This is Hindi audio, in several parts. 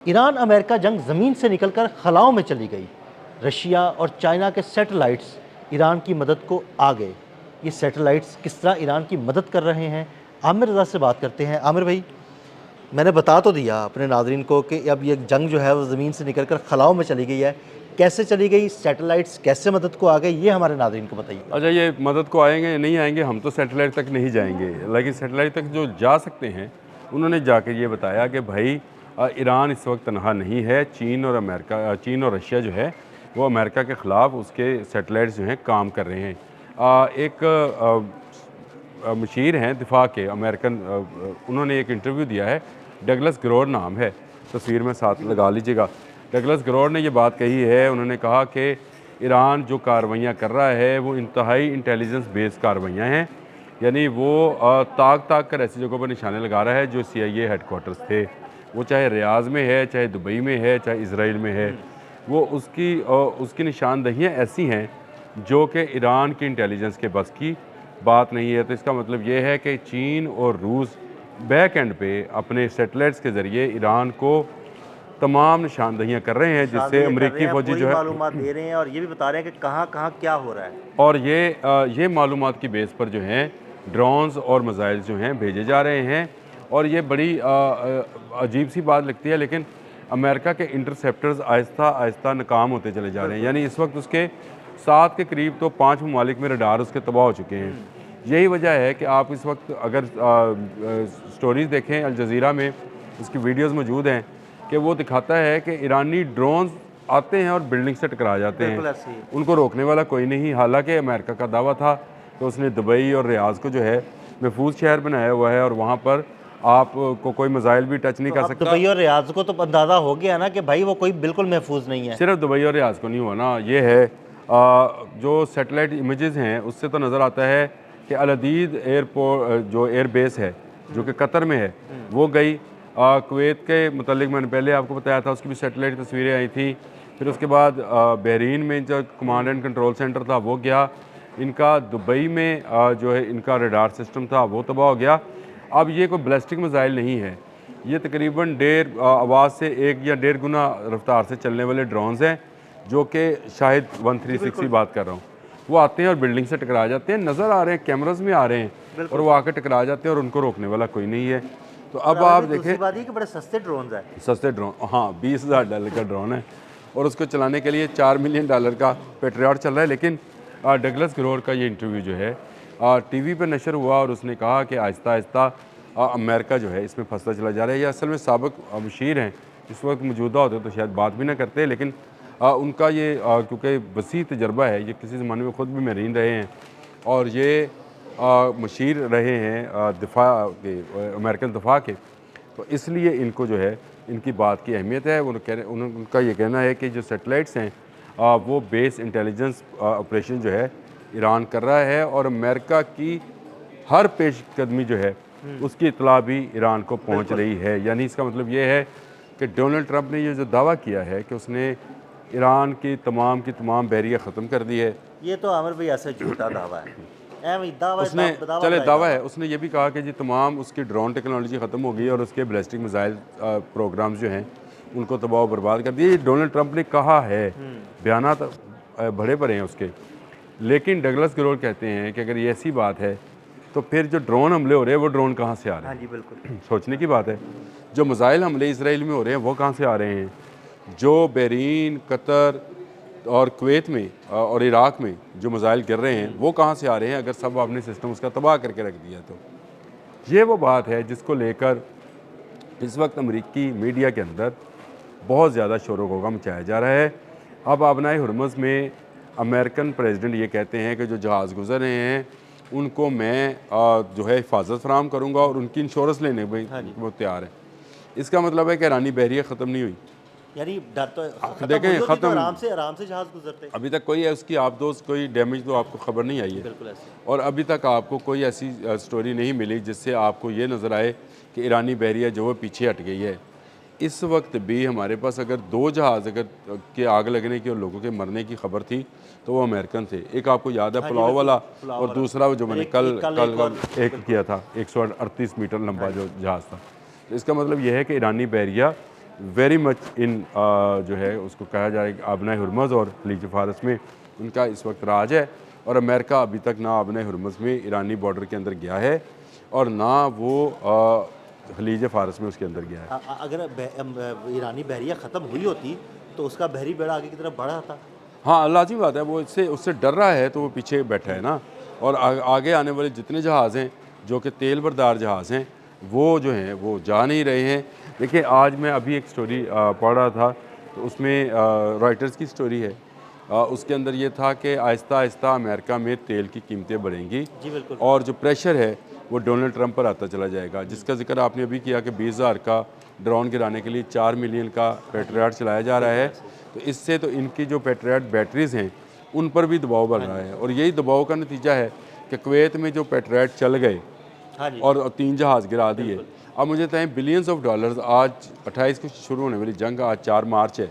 ईरान अमेरिका जंग ज़मीन से निकलकर खलाओं में चली गई। रशिया और चाइना के सैटेलाइट्स ईरान की मदद को आ गए। ये सैटेलाइट्स किस तरह ईरान की मदद कर रहे हैं, आमिर रज़ा से बात करते हैं। आमिर भाई, मैंने बता तो दिया अपने नाज़रीन को कि अब ये जंग जो है वो ज़मीन से निकलकर खलाओं में चली गई है। कैसे चली गई, सैटेलाइट्स कैसे मदद को आ गए, ये हमारे नाज़रीन को बताइए। अच्छा, ये मदद को आएंगे या नहीं आएंगे, हम तो सैटेलाइट तक नहीं जाएंगे, लेकिन सैटेलाइट तक जो जा सकते हैं उन्होंने जाके ये बताया कि भाई ईरान इस वक्त तनहा नहीं है। चीन और रशिया जो है वो अमेरिका के ख़िलाफ़ उसके सैटेलाइट्स जो हैं काम कर रहे हैं। एक मशीर हैं दिफा के अमेरिकन, उन्होंने एक इंटरव्यू दिया है, डगलस ग्रोर नाम है, तस्वीर में साथ लगा लीजिएगा। डगलस ग्रोर ने ये बात कही है, उन्होंने कहा कि ईरान जो कार्रवाइयाँ कर रहा है वो इंतहाई इंटेलिजेंस बेस्ड कार्रवाइयाँ हैं, यानी वो ताक ताक कर ऐसी जगहों पर निशाने लगा रहा है जो CIA हेडकोार्टर्स थे, वो चाहे रियाज में है, चाहे दुबई में है, चाहे इसराइल में है। वो उसकी निशानदहियाँ ऐसी हैं जो कि ईरान की इंटेलिजेंस के बस की बात नहीं है। तो इसका मतलब ये है कि चीन और रूस बैक एंड पे अपने सैटेलाइट्स के ज़रिए ईरान को तमाम निशानदहियाँ कर रहे हैं, जिससे अमेरिकी फौजी जो है मालूमात दे रहे हैं और ये भी बता रहे हैं कि कहाँ कहाँ क्या हो रहा है। और ये मालूमात की बेस पर जो हैं ड्रोन्स और मिसाइल्स जो हैं भेजे जा रहे हैं। और ये बड़ी अजीब सी बात लगती है, लेकिन अमेरिका के इंटरसेप्टर्स आहिस्ता आहिस्ता नाकाम होते चले जा रहे हैं। यानी इस वक्त उसके 7 के करीब तो 5 ममालिक में रडार उसके तबाह हो चुके हैं। यही वजह है कि आप इस वक्त अगर स्टोरीज़ देखें, अल जज़ीरा में उसकी वीडियोज़ मौजूद हैं कि वो दिखाता है कि ईरानी ड्रोन्स आते हैं और बिल्डिंग से टकरा जाते हैं, उनको रोकने वाला कोई नहीं। हालांकि अमेरिका का दावा था कि उसने दुबई और रियाज को जो है महफूज शहर बनाया हुआ है और वहाँ पर आपको कोई मिसाइल भी टच नहीं कर सकता। दुबई और रियाज को तो अंदाज़ा हो गया ना कि भाई वो कोई बिल्कुल महफूज नहीं है। सिर्फ दुबई और रियाज को नहीं हुआ ना, ये है जो सैटेलाइट इमेजेस हैं उससे तो नज़र आता है कि अल-अदीद एयरपोर्ट जो एयरबेस है जो कि कतर में है वो गई। कुवैत के मुतालिक मैंने पहले आपको बताया था, उसकी भी सैटेलाइट तस्वीरें आई थी। फिर उसके बाद बहरीन में जो कमांड एंड कंट्रोल सेंटर था वो गया। इनका दुबई में जो है इनका रडार सिस्टम था वो तबाह हो गया। अब ये कोई बैलिस्टिक मिसाइल नहीं है, ये तकरीबन आवाज़ से 1 या 1.5 गुना रफ्तार से चलने वाले ड्रोन्स हैं जो कि शायद 136 की बात कर रहा हूँ। वो आते हैं और बिल्डिंग से टकरा जाते हैं, नज़र आ रहे हैं, कैमरास में आ रहे हैं, और वो आकर टकरा जाते हैं और उनको रोकने वाला कोई नहीं है। तो अब आप देखें, बात ये कि बड़े सस्ते ड्रोन है। सस्ते ड्रोन, हाँ, $20,000 का ड्रोन है और उसको चलाने के लिए $4 मिलियन का पेट्रियट चल रहा है। लेकिन डगलस ग्रोर का ये इंटरव्यू जो है TV पर नशर हुआ और उसने कहा कि आहिस्ता आहिस्ता अमेरिका जो है इसमें फंसता चला जा रहा है। ये असल में साबिक मशीर हैं, इस वक्त मौजूदा होते तो शायद बात भी ना करते, लेकिन उनका ये क्योंकि वसी तजर्बा है, ये किसी ज़माने में ख़ुद भी मरीन रहे हैं और ये मशीर रहे हैं दिफा के, अमेरिकन दिफा के, तो इसलिए इनको जो है इनकी बात की अहमियत है। उनका ये कहना है कि जो सैटेलाइट्स हैं वो बेस इंटेलिजेंस ऑपरेशन जो है ईरान कर रहा है और अमेरिका की हर पेशकदमी जो है उसकी इतला भी ईरान को पहुंच रही है। यानी इसका मतलब ये है कि डोनाल्ड ट्रंप ने ये जो दावा किया है कि उसने ईरान की तमाम बहरिया ख़त्म कर दी है, ये तो आमिर भाई ऐसे झूठा दावा है। उसने दावा है, उसने ये भी कहा कि जी तमाम उसकी ड्रोन टेक्नोलॉजी ख़त्म हो गई और उसके बैलिस्टिक मिसाइल प्रोग्राम्स जो हैं उनको तबाह बर्बाद कर दिए। डोनाल्ड ट्रंप ने कहा है, बयानात बड़े बड़े हैं उसके। लेकिन डगलस ग्रोर कहते हैं कि अगर ये ऐसी बात है तो फिर जो ड्रोन हमले हो रहे हैं वो ड्रोन कहाँ से आ रहे हैं? हाँ जी, बिल्कुल सोचने की बात है। जो मिसाइल हमले इसराइल में हो रहे हैं वो कहाँ से आ रहे हैं? जो बहरीन, कतर और कुवैत में और इराक़ में जो मिसाइल गिर रहे हैं वो कहाँ से आ रहे हैं? अगर सब आपने सिस्टम उसका तबाह करके रख दिया तो ये वो बात है जिसको लेकर इस वक्त अमेरिकी मीडिया के अंदर बहुत ज़्यादा शोर गौगा मचाया जा रहा है। अब आबनाए हुर्मुज़ में अमेरिकन प्रेसिडेंट ये कहते हैं कि जो जहाज़ गुजर रहे हैं उनको मैं जो है हिफाजत फराहम करूँगा और उनकी इंश्योरेंस लेने में वो तैयार है। इसका मतलब है कि ईरानी बहरिया ख़त्म नहीं हुई, यानी डर तो देखें ख़त्म, तो आराम से जहाज़ गुजरते। अभी तक कोई है उसकी आप दोस्त कोई डैमेज तो आपको ख़बर नहीं आई है। बिल्कुल ऐसे। और अभी तक आपको कोई ऐसी स्टोरी नहीं मिली जिससे आपको ये नज़र आए कि ईरानी बहरिया जो है पीछे हट गई है। इस वक्त भी हमारे पास अगर 2 जहाज़ अगर के आग लगने की और लोगों के मरने की खबर थी तो वो अमेरिकन थे। एक आपको याद है पुलाव वाला, और दूसरा जो मैंने कल एक किया था 138 मीटर लंबा जो जहाज़ था। तो इसका मतलब यह है कि ईरानी बहरिया वेरी मच इन जो है उसको कहा जाए कि आबना हुरमज़ और खलीज फ़ारस में उनका इस वक्त राज है। और अमेरिका अभी तक ना आबना हुरमज़ में ईरानी बॉर्डर के अंदर गया है और ना वो खलीज फ़ारस में उसके अंदर गया है। अगर ईरानी बहरिया ख़त्म हुई होती तो उसका बहरी बेड़ा आगे की तरफ बढ़ा था। हाँ, लाज़मी बात है, वो इससे उससे डर रहा है तो वो पीछे बैठा है ना। और आगे आने वाले जितने जहाज़ हैं जो कि तेल बरदार जहाज़ हैं वो जो हैं वो जा नहीं रहे हैं। देखिए, आज मैं अभी एक स्टोरी पढ़ रहा था तो उसमें रॉयटर्स की स्टोरी है। उसके अंदर ये था कि आहिस्ता आहिस्ता अमेरिका में तेल की कीमतें बढ़ेंगी जी बिल्कुल। और जो प्रेशर है वो डोनाल्ड ट्रंप पर आता चला जाएगा, जिसका जिक्र आपने अभी किया कि 20,000 का ड्रोन गिराने के लिए 4 मिलियन का पेट्रियट चलाया जा रहा है। तो इससे तो इनकी जो पेट्रियट बैटरीज़ हैं उन पर भी दबाव बढ़ रहा है और यही दबाव का नतीजा है कि कुवैत में जो पेट्रियट चल गए हाँ जी। और 3 जहाज़ गिरा दिए। अब मुझे बताएं, बिलियंस ऑफ डॉलर्स, आज 28 को शुरू होने वाली जंग आज 4 मार्च है,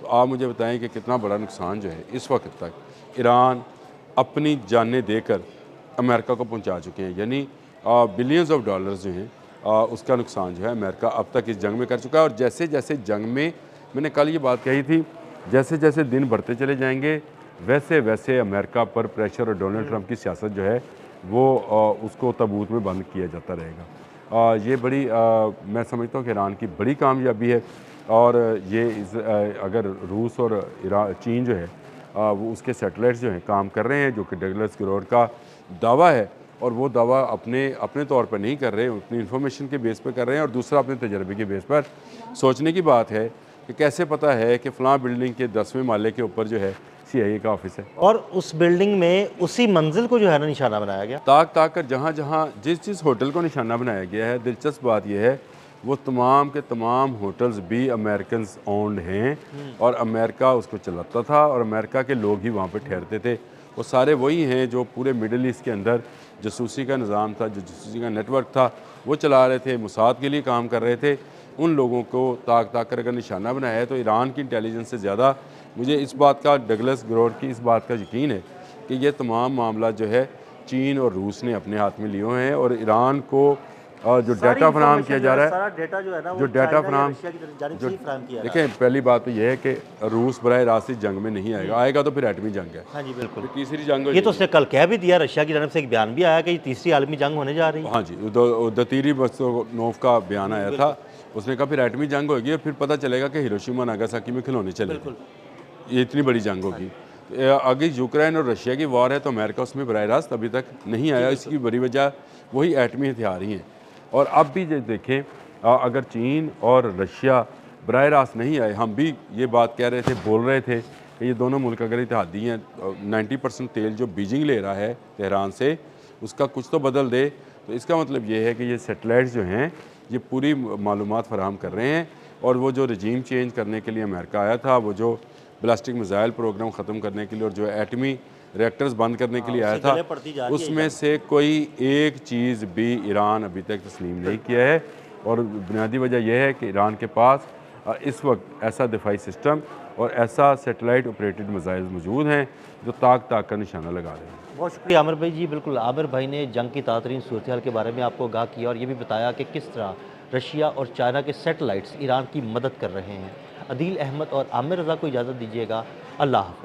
तो आप मुझे बताएं कि कितना बड़ा नुकसान जो है इस वक्त तक ईरान अपनी जानें देकर अमेरिका को पहुंचा चुके हैं। यानी बिलियंस ऑफ डॉलर्स जो हैं उसका नुकसान जो है अमेरिका अब तक इस जंग में कर चुका है। और जैसे जैसे जंग में, मैंने कल ये बात कही थी, जैसे जैसे दिन बढ़ते चले जाएंगे वैसे वैसे अमेरिका पर प्रेशर और डोनाल्ड ट्रंप की सियासत जो है वो उसको ताबूत में बंद किया जाता रहेगा। ये बड़ी मैं समझता हूँ कि ईरान की बड़ी कामयाबी है। और ये अगर रूस और चीन जो है वो उसके सैटेलाइट्स जो हैं काम कर रहे हैं, जो कि डगलस ग्रोवर का दावा है, और वो दावा अपने अपने तौर पर नहीं कर रहे, अपनी इन्फॉर्मेशन के बेस पर कर रहे हैं, और दूसरा अपने तजर्बे के बेस पर। सोचने की बात है कि कैसे पता है कि फ़लाँ बिल्डिंग के 10वें माले के ऊपर जो है CIA का ऑफिस है। और उस बिल्डिंग में उसी मंजिल को जो है ना निशाना बनाया गया। ताक ताक कर जहाँ जहाँ जिस होटल को निशाना बनाया गया है, दिलचस्प बात यह है वो तमाम के तमाम होटल्स भी अमेरिकन ओन्ड हैं और अमेरिका उसको चलाता था और अमेरिका के लोग ही वहाँ पर ठहरते थे। वो सारे वही हैं जो पूरे मिडल ईस्ट के अंदर जासूसी का निज़ाम था, जो जासूसी का नेटवर्क था वो चला रहे थे, मुसाद के लिए काम कर रहे थे। उन लोगों को ताक ताक कर अगर निशाना बनाया है तो ईरान की इंटेलिजेंस से ज़्यादा मुझे इस बात का, डगलस ग्रोवर की इस बात का यकीन है कि ये तमाम मामला जो है चीन और रूस ने अपने हाथ में लिए हुए हैं। और ईरान को जो डाटा फराहम किया जा रहा है, सारा डेटा जो है ना जो डाटा फराहम जो फराहम किया देखें, पहली बात तो यह है कि रूस बराह रास्त इस जंग में नहीं आएगा, आएगा तो फिर एटमी जंग है। हाँ जी बिल्कुल। फिर तीसरी जंग ये तो उसने कल कह भी दिया, रशिया की तरफ से एक बयान भी आया कि ये तीसरी आलमी जंग होने जा रही है। हाँ जी, दतीरी बस्तोनोव का बयान आया था, उसने कहा फिर एटमी जंग होगी और फिर पता चलेगा कि हिरोशिमा नागासाकी में खिलौने चले, ये इतनी बड़ी जंग होगी। आगे यूक्रेन और रशिया की वॉर है तो अमेरिका उसमें बराह रास्त अभी तक नहीं आया। इसकी बड़ी वजह वही एटमी हथियार ही हैं। और अब भी जो देखें, अगर चीन और रशिया बराह रास्त नहीं आए, हम भी ये बात कह रहे थे, बोल रहे थे कि ये दोनों मुल्क अगर इत्तेहादी हैं, 90% तेल जो बीजिंग ले रहा है तेहरान से उसका कुछ तो बदल दे, तो इसका मतलब ये है कि ये सैटेलाइट्स जो हैं ये पूरी मालूमात फराहम कर रहे हैं। और वो जो रजीम चेंज करने के लिए अमेरिका आया था, वो जो बैलिस्टिक मिसाइल प्रोग्राम ख़त्म करने के लिए और जो एटमी रिएक्टर्स बंद करने के लिए आया था, उसमें से कोई एक चीज़ भी ईरान अभी तक तस्लीम नहीं किया है। और बुनियादी वजह यह है कि ईरान के पास इस वक्त ऐसा दिफाई सिस्टम और ऐसा सैटेलाइट ऑपरेटेड मिसाइल मौजूद हैं जो ताक ताक का निशाना लगा रहे हैं। बहुत शुक्रिया आमिर भाई जी। बिल्कुल, आमिर भाई ने जंग की तातरीन सूरत हाल के बारे में आपको आगाह किया और ये भी बताया कि किस तरह रशिया और चाइना के सैटेलाइट्स ईरान की मदद कर रहे हैं। अदील अहमद और आमिर रज़ा को इजाज़त दीजिएगा। अल्लाह हाफ़िज़।